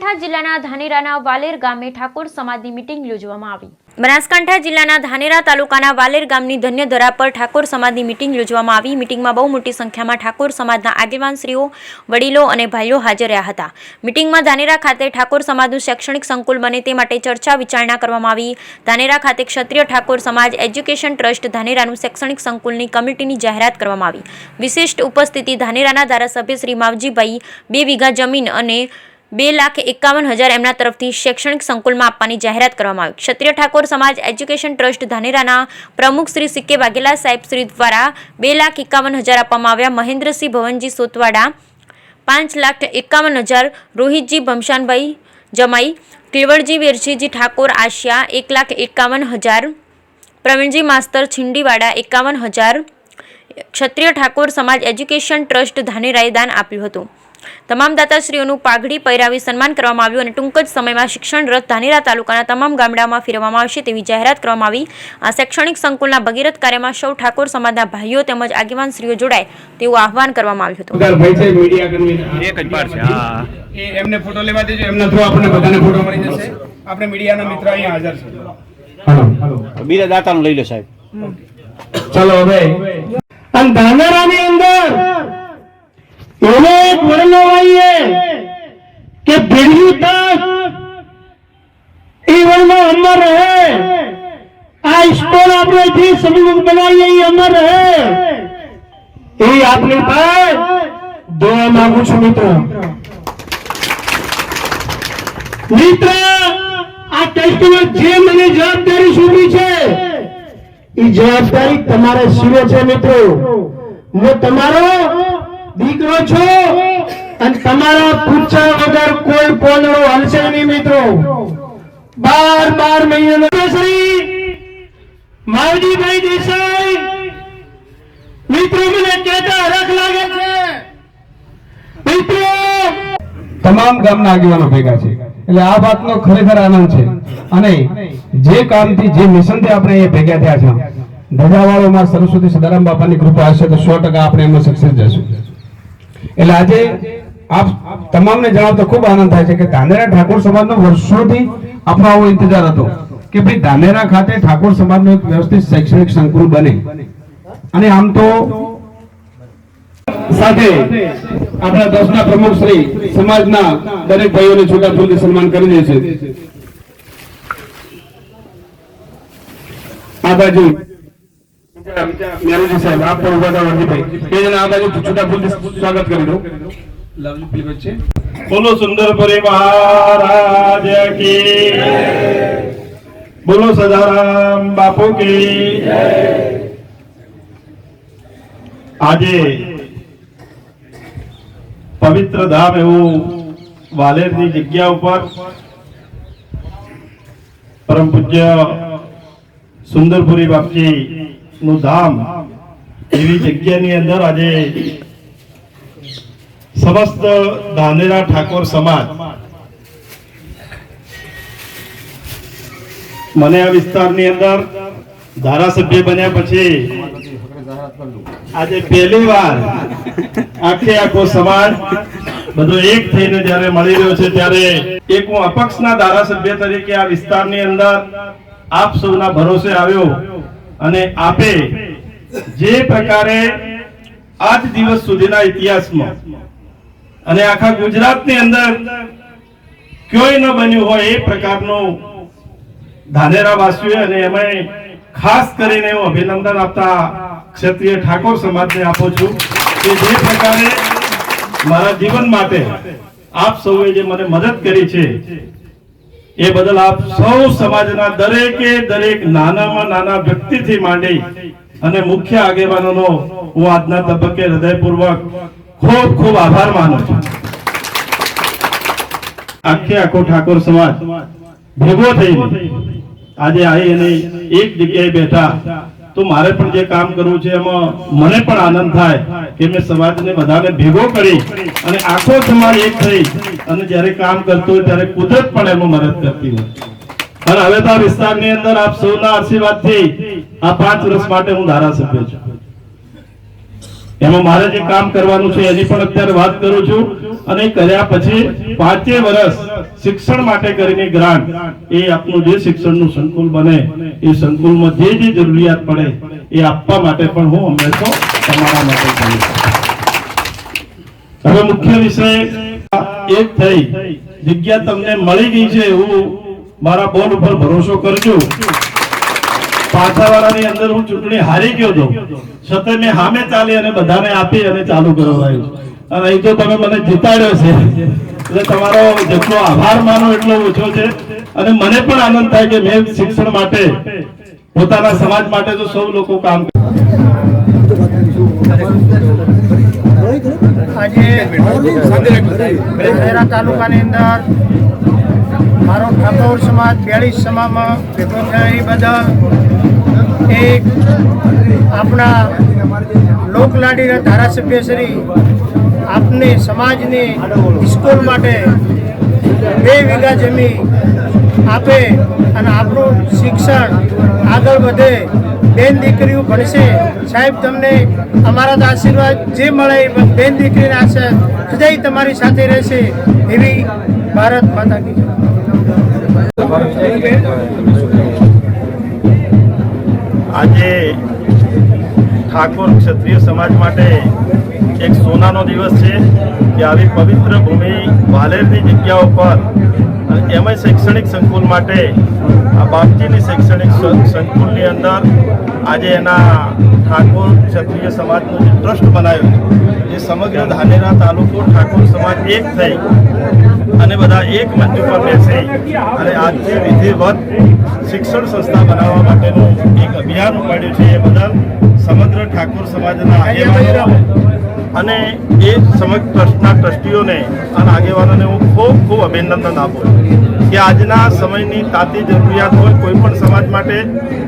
બનાસકાંઠા જિલ્લાના ધાનેરાના વાલેર ગામે ઠાકોર સમાજની મીટિંગ યોજવામાં આવી। બનાસકાંઠા જિલ્લાના ધાનેરા તાલુકાના વાલેર ગામની ધન્યધરા પર ઠાકોર સમાજની મીટિંગ યોજવામાં આવી। મીટિંગમાં બહુ મોટી સંખ્યામાં ઠાકોર સમાજના આગેવાનશ્રીઓ, વડીલો અને ભાઈઓ હાજર રહ્યા હતા। મીટિંગમાં ધાનેરા ખાતે ઠાકોર સમાજનું શૈક્ષણિક સંકુલ બને તે માટે ચર્ચા વિચારણા કરવામાં આવી। ધાનેરા ખાતે ક્ષત્રિય ઠાકોર સમાજ એજ્યુકેશન ટ્રસ્ટ ધાનેરાનું શૈક્ષણિક સંકુલની કમિટીની જાહેરાત કરવામાં આવી। વિશિષ્ટ ઉપસ્થિતિ ધાનેરાના ધારાસભ્ય શ્રી માવજીભાઈ 2 વીઘા જમીન અને 2,51,000 એમના તરફથી શૈક્ષણિક સંકુલમાં આપવાની જાહેરાત કરવામાં આવી। ક્ષત્રિય ઠાકોર સમાજ એજ્યુકેશન ટ્રસ્ટ ધાનેરાના પ્રમુખ શ્રી સીકે વાઘેલા સાહેબ શ્રી દ્વારા 2,51,000 આપવામાં આવ્યા। મહેન્દ્રસિંહ ભવનજી સોતવાડા 5,51,000, રોહિતજી ભમશાનભાઈ જમાઈ, કેવળજી વેરજીજી ઠાકોર આશિયા 1,51,000, પ્રવીણજી માસ્તર છીંડીવાડા 51,000 ક્ષત્રિય ઠાકોર સમાજ એજ્યુકેશન ટ્રસ્ટ ધાનેરાએ દાન આપ્યું હતું। તમામ દાતાશ્રીઓનું પાઘડી પહેરાવી સન્માન કરવામાં આવ્યું અને ટૂંક જ સમયમાં શિક્ષણ રથ ધાનેરા તાલુકાના તમામ ગામડાઓમાં ફેરવવામાં આવશે તેવી જાહેરાત કરવામાં આવી। આ શૈક્ષણિક સંકુલના ભગીરથ કાર્યમાં સૌ ઠાકોર સમાજના ભાઈઓ તેમજ આગેવાનશ્રીઓ જોડાય તેવું આહવાન કરવામાં આવ્યું હતું। એમને ફોટો લેવા દેજો, એમના થ્રુ આપણને બધાને ફોટો મળી જશે। આપણે મીડિયાના મિત્ર અહીંયા હાજર છે। બીજા દાતાનું લઈ લો સાહેબ। ચલો હવે ધાનેરાની અંદર એવો એક વડલો આવીએ કે ભેડિયું તક એ વડલો અમર રહે। આ સ્ટોર આપણે જે સમૂહ બનાવીએ એ અમર રહે, એ આપની પાસે દોવા માંગુ છું મિત્રો। આ ટેસ્ટમાં જે મને જવાબદારી સોંપી છે એ જવાબદારી તમારે સિરે છે મિત્રો। હું તમારો દીકરો છો અને તમારા પૂછ્યા વગર કોઈ પોલડો હલશે નહીં મિત્રો। 12 મહિનાનો શ્રી માવજીભાઈ દેસાઈ મિત્રો મને કહેતા હરખ લાગે છે મિત્રો। તમામ ગામના આગેવાનો ભેગા છે એટલે આ વાતનો ખરેખર આનંદ છે અને જે કામથી જે મિશનથી આપણે એ ભેગા થયા છે, ધજાવાળોમાં સરસ્વતી સદારામ બાપાની કૃપા હશે તો 100% આપણે એમાં સક્સેસ જશું। એટલે આજે આપ તમામને જણાવતો ખૂબ આનંદ થાય છે કે ધાનેરા ઠાકોર સમાજનો વર્ષોથી આપણો આવો ઇંતજાર હતો કે ભાઈ ધાનેરા ખાતે ઠાકોર સમાજનો એક વ્યવસ્થિત શૈક્ષણિક સંકુલ બને। અને આમ તો સાથે આપણા દસના પ્રમુખ શ્રી સમાજના દરેક ભાઈઓને છૂટાછૂટથી સન્માન કરી દે છે। આ બાજુ મેરુજી સાહેબ આપ પણ ઉભા થા, વરજીભાઈ બે જણા આ બાજુ છૂટાછૂટથી સ્વાગત કરી દો। લવલી પ્લી વચ્ચે બોલો સુંદરપુરી મહારાજ કી જય, બોલો સદારામ બાપુ કી જય। આજે પવિત્ર ધામ એવું વાલેરની જગ્યા ઉપર પરમ પૂજ્ય સુંદરપુરી બાપજી નું ધામ એવી જગ્યાની અંદર આજે સમસ્ત ધાનેરા ઠાકોર સમાજ મને આ વિસ્તારની અંદર ધારાસભ્ય બન્યા પછી આજે પહેલી વાર આખો સમાજ બધો એક થઈને જ્યારે મળી રહ્યો છે ત્યારે એક હું અપક્ષના ધારાસભ્ય તરીકે આ વિસ્તારની અંદર આપ સૌના ભરોસે આવ્યો અને આપે જે પ્રકારે આજ દિવસ સુધીના ઇતિહાસમાં અને આખા ગુજરાતની અંદર ક્યાંય ન બન્યું હોય એ પ્રકારનું ધાનેરા વાસીઓ અને એમાં ખાસ કરીને હું અભિનંદન આપતા ક્ષત્રિય ઠાકોર સમાજને આપું છું કે જે પ્રકારે મારા જીવન માટે આપ સૌએ જે મને મદદ કરી છે એ બદલ આપ સૌ સમાજના દરેકે દરેક નાનામાં નાના વ્યક્તિથી માંડી અને મુખ્ય આગેવાનોનો હું આજના તબક્કે હૃદયપૂર્વક ખૂબ ખૂબ આભાર માનું છું। આખો ઠાકોર સમાજ ભેગો થઈને આજે આવી અને એક જગ્યાએ બેઠા તો મારે પણ જે કામ કરવું છે એમાં મને પણ આનંદ થાય કે મેં સમાજને બધાને ભેગો કરી અને આખો સમાજ એક થઈ અને જ્યારે કામ કરતો હોય ત્યારે કુદરત પણ એમાં મદદ કરતી હોય। અને હવે તો આ વિસ્તારની અંદર આપ સૌના આશીર્વાદથી આ 5 વર્ષ માટે હું ધારાસભ્ય છું। એમાં મારે જે કામ કરવાનું છે એની પણ અત્યારે વાત કરું છું અને કર્યા પછી 5 વર્ષ શિક્ષણ માટે કરીને ગ્રાન્ટ એ આપનું જે શિક્ષણનું સંકુલ બને એ સંકુલમાં જે જે જરૂરિયાત પડે એ આપવા માટે પણ હું હંમેશા તમારા માટે કહીશ. હવે મુખ્ય વિષય એક થઈ જગ્યા તમને મળી ગઈ છે એવું મારા બોલ ઉપર ભરોસો કરજો. પાછાવાળાની અંદર હું ચૂંટણી હારી ગયો હતો છતાં મેં સામે ચાલી અને બધાને આપી અને ચાલુ કરાવ્યું અને અહીં તો તમે મને જીતાડ્યો છે એટલે તમારો જેટલો આભાર માનો એટલો ઓછો છે. અને મને પણ આનંદ થાય કે મેં શિક્ષણ માટે પોતાના સમાજ માટે તો સૌ લોકો કામ આજે ધાનેરા તાલુકાની અંદર મારો ઠાકોર સમાજ 42 સમાજમાં ભેગો થયા એ બદલ એક આપણા લોકલાડીના ધારાસભ્ય શ્રી આપને સમાજની સ્કૂલ માટે 2 વીઘા જમીન આપે અને આપણું શિક્ષણ આગળ વધે, બેન દીકરીઓ ભણશે. સાહેબ તમને અમારા તો આશીર્વાદ જે મળે એ બેન દીકરીના આશીર્વાદ સદાય તમારી સાથે રહેશે એવી ભારત માતા કી જય. આજે ઠાકોર ક્ષત્રિય સમાજ માટે એક સોનાનો દિવસ છે કે આવી પવિત્ર ભૂમિ વાલેરની જગ્યા ઉપર અને એમાંય શૈક્ષણિક સંકુલ માટે આ બાપજીની શૈક્ષણિક સંકુલની અંદર આજે એના ઠાકોર ક્ષત્રિય સમાજનું જે ટ્રસ્ટ બનાવ્યું એ સમગ્ર ધાનેરા તાલુકો ઠાકોર સમાજ એક થઈ અને બધા એક મંચ ઉપર બેસી અને આજથી વિધિવત શિક્ષણ સંસ્થા બનાવવા માટેનું એક અભિયાન ઉપાડ્યું છે. એ બદલ સમગ્ર ઠાકોર સમાજના આગેવાનો અને એ સમગ્ર ટ્રસ્ટના ટ્રસ્ટીઓને અને આગેવાનોને હું ખૂબ ખૂબ અભિનંદન આપું કે આજના સમયની તાતી જરૂરિયાત હોય કોઈ પણ સમાજ માટે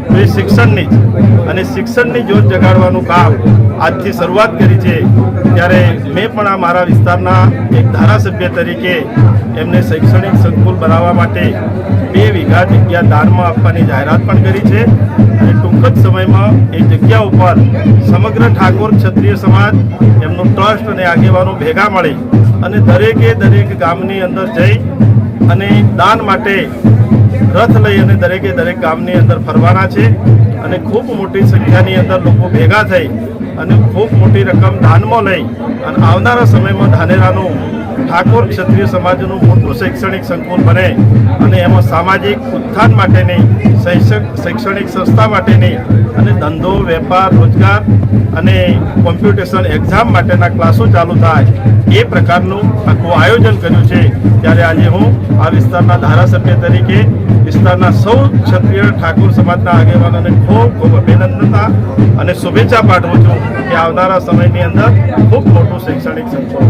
તો એ શિક્ષણની જ અને શિક્ષણની જ્યોત જગાડવાનું કામ આજથી શરૂઆત કરી છે. ત્યારે મેં પણ આ મારા વિસ્તારના એક ધારાસભ્ય તરીકે એમને શૈક્ષણિક સંકુલ બનાવવા માટે 2 વીઘા જગ્યા દાનમાં આપવાની જાહેરાત પણ કરી છે અને ટૂંક જ સમયમાં એ જગ્યા ઉપર સમગ્ર ઠાકોર ક્ષત્રિય સમાજ એમનું ટ્રસ્ટ અને આગેવાનો ભેગા મળી અને દરેકે દરેક ગામની અંદર જઈ અને દાન માટે રથ લઈ અને દરેકે દરેક ગામની અંદર ફરવાના છે અને ખૂબ મોટી સંખ્યાની અંદર લોકો ભેગા થઈ અને ખૂબ મોટી રકમ દાનમાં લઈ અને આવનારા સમયમાં ધાનેરાનું ઠાકોર ક્ષત્રિય સમાજનું મોટું શૈક્ષણિક સંકુલ બને અને એમાં સામાજિક ઉત્થાન માટેની શૈક્ષણિક સંસ્થા માટેની અને ધંધો વેપાર રોજગાર અને કોમ્પ્યુટેશન એક્ઝામ માટેના ક્લાસો ચાલુ થાય એ પ્રકારનું આખું આયોજન કર્યું છે. ત્યારે આજે હું આ વિસ્તારના ધારાસભ્ય તરીકે વિસ્તારના સૌ ક્ષત્રિય ઠાકોર સમાજના આગેવાનોને ખૂબ ખૂબ અભિનંદનતા અને શુભેચ્છા પાઠવું છું કે આવનારા સમયની અંદર ખૂબ મોટું શૈક્ષણિક સંકુલ